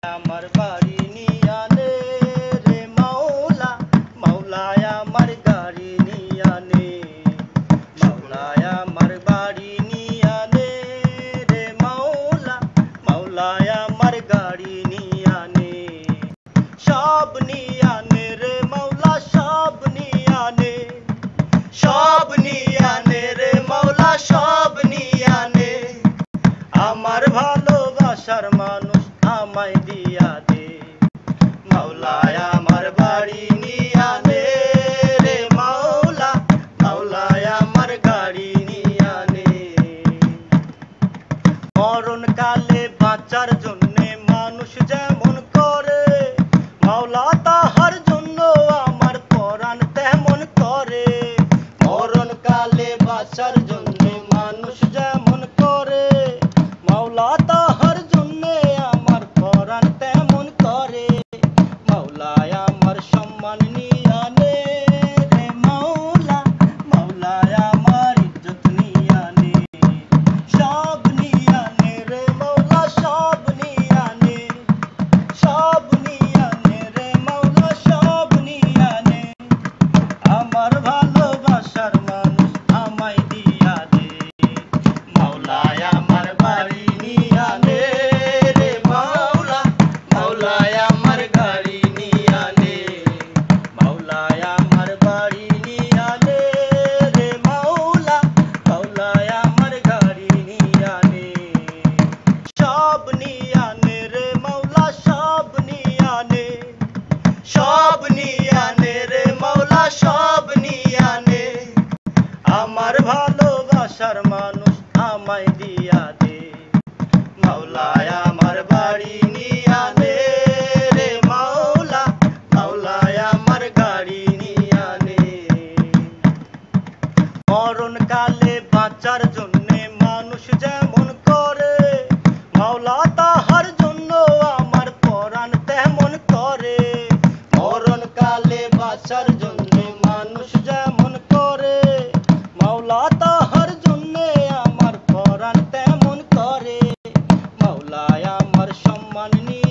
আমার বাড়ি নিয়ানে রে মাওলা, মাওলায় আমার গাড়ি নিয়ানে, মাওলায় আমার বাড়ি নিয়ানে রে মাওলা, মাওলায় আমার গাড়ি নিয়ানে, সব নিয়ানে রে মাওলা, সব নিয়ানে, সব নিয়ানে রে মাওলা, সব নিয়ানে, আমার ভালোবাসার মানুষ আমায় দিয়া দে, মাওলায় আমার বাড়ি নিয়ানে রে মাওলা, মাওলায় আমার গাড়ি নিয়ানে, মরণকালে বাঁচার জন্যে মানুষ যেমন করে, মাওলা তাহার জন্য আমার পরাণ তেমন করে, মরণকালে বাঁচার জন্যে মানুষ যেমন করে, মাওলা তাহার জন্যে আমার পরাণ তেমন করে, মাওলায় আমার সম্মান নিয়ানে রে মাওলা, মাওলায় আমার ইজ্জত নিয়ানে, সব নিয়ানে রে মাওলা, সব নিয়ানে, সব নিয়ানে রে মাওলা, সব নিয়ানে, আমার ভালোবাসার মানুষ আমায় দিয়া দে, মাওলায় আমার বাড়ি নিয়ানে রে মাওলা, মাওলায় আমার গাড়ি নিয়ানে, মাওলায় আমার বাড়ি নিয়ানে রে মাওলা, মাওলায় আমার গাড়ি নিয়ানে, সব নিয়ানে রে মাওলা, সব নিয়ানে, সব নিয়ানে রে মাওলা, সব নিয়ানে, আমার ভালোবাসার মানুষ আমায় দিয়া দে, মাওলায় আমার বাড়ি নিয়ানে রে মাওলা, মাওলায় আমার গাড়ি নিয়ানে, মরণকালে বাঁচার জন্যে মানুষ যেমন করে, মাওলা তাহার জন্য আমার পরাণ তেমন করে, মরণকালে বাঁচার জন্যে মানুষ যেমন করে, মাওলা তাহার জন্যে আমার পরাণ তেমন করে, মাওলায় আমার সম্মান নিয়ে